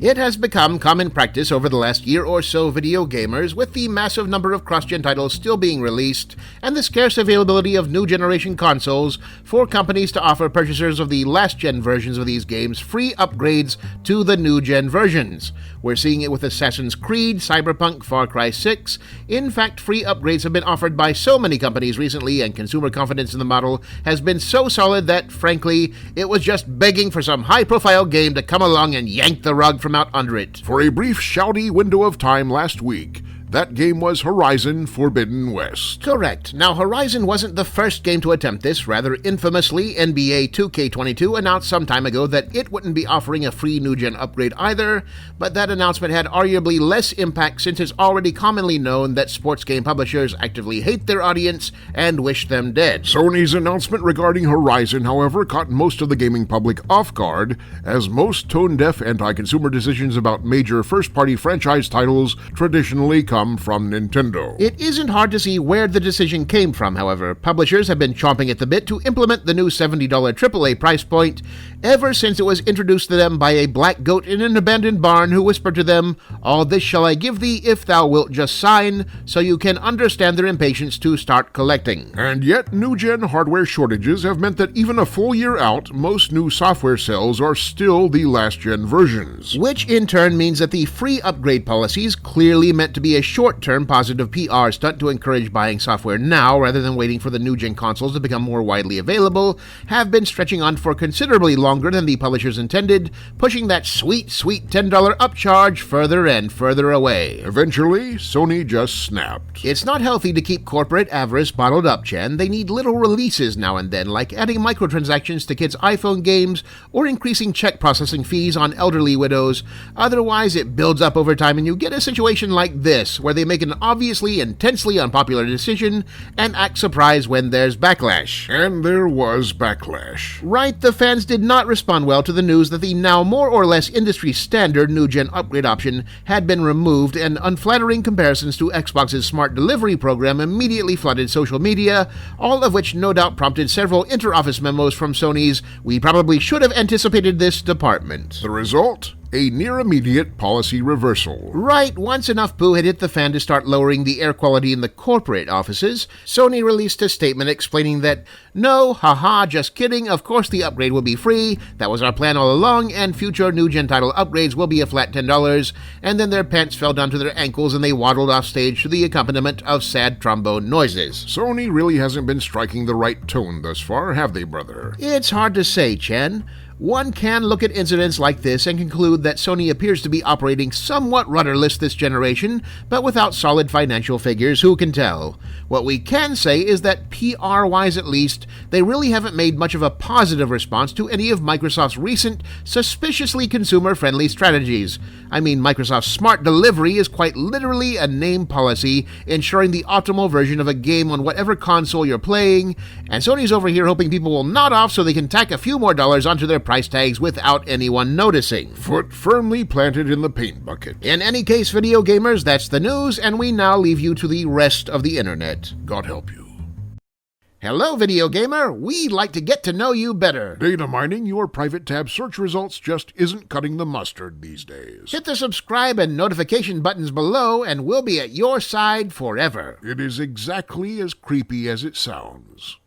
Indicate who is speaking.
Speaker 1: It has become common practice over the last year or so, video gamers, with the massive number of cross-gen titles still being released and the scarce availability of new generation consoles, for companies to offer purchasers of the last-gen versions of these games free upgrades to the new-gen versions. We're seeing it with Assassin's Creed, Cyberpunk, Far Cry 6. In fact, free upgrades have been offered by so many companies recently, and consumer confidence in the model has been so solid that, frankly, it was just begging for some high-profile game to come along and yank the rug from out under it.
Speaker 2: For a brief shouty window of time last week, that game was Horizon Forbidden West.
Speaker 1: Correct. Now, Horizon wasn't the first game to attempt this. Rather infamously, NBA 2K22 announced some time ago that it wouldn't be offering a free new-gen upgrade either, but that announcement had arguably less impact since it's already commonly known that sports game publishers actively hate their audience and wish them dead.
Speaker 2: Sony's announcement regarding Horizon, however, caught most of the gaming public off guard, as most tone-deaf anti-consumer decisions about major first-party franchise titles traditionally come from Nintendo.
Speaker 1: It isn't hard to see where the decision came from, however. Publishers have been chomping at the bit to implement the new $70 AAA price point ever since it was introduced to them by a black goat in an abandoned barn who whispered to them, "All this shall I give thee if thou wilt just sign," so you can understand their impatience to start collecting.
Speaker 2: And yet, new-gen hardware shortages have meant that even a full year out, most new software sales are still the last-gen versions.
Speaker 1: Which in turn means that the free upgrade policies, clearly meant to be a short-term positive PR stunt to encourage buying software now rather than waiting for the new-gen consoles to become more widely available, have been stretching on for considerably longer than the publishers intended, pushing that sweet, sweet $10 upcharge further and further away.
Speaker 2: Eventually, Sony just snapped.
Speaker 1: It's not healthy to keep corporate avarice bottled up, Chen. They need little releases now and then, like adding microtransactions to kids' iPhone games or increasing check processing fees on elderly widows. Otherwise, it builds up over time and you get a situation like this, where they make an obviously intensely unpopular decision and act surprised when there's backlash.
Speaker 2: And there was backlash.
Speaker 1: Right, the fans did not respond well to the news that the now more or less industry standard new-gen upgrade option had been removed, and unflattering comparisons to Xbox's smart delivery program immediately flooded social media, all of which no doubt prompted several inter-office memos from Sony's "we probably should have anticipated this" department.
Speaker 2: The result? A near-immediate policy reversal.
Speaker 1: Right, once enough poo had hit the fan to start lowering the air quality in the corporate offices, Sony released a statement explaining that, "No, haha, just kidding, of course the upgrade will be free, that was our plan all along, and future new-gen title upgrades will be a flat $10, and then their pants fell down to their ankles and they waddled off stage to the accompaniment of sad trombone noises.
Speaker 2: Sony really hasn't been striking the right tone thus far, have they, brother?
Speaker 1: It's hard to say, Chen. One can look at incidents like this and conclude that Sony appears to be operating somewhat rudderless this generation, but without solid financial figures, who can tell? What we can say is that PR-wise at least, they really haven't made much of a positive response to any of Microsoft's recent, suspiciously consumer-friendly strategies. I mean, Microsoft's smart delivery is quite literally a name policy, ensuring the optimal version of a game on whatever console you're playing, and Sony's over here hoping people will nod off so they can tack a few more dollars onto their price tags without anyone noticing.
Speaker 2: Foot firmly planted in the paint bucket.
Speaker 1: In any case, video gamers, that's the news, and we now leave you to the rest of the internet.
Speaker 2: God help you.
Speaker 1: Hello, video gamer. We'd like to get to know you better.
Speaker 2: Data mining your private tab search results just isn't cutting the mustard these days.
Speaker 1: Hit the subscribe and notification buttons below, and we'll be at your side forever.
Speaker 2: It is exactly as creepy as it sounds.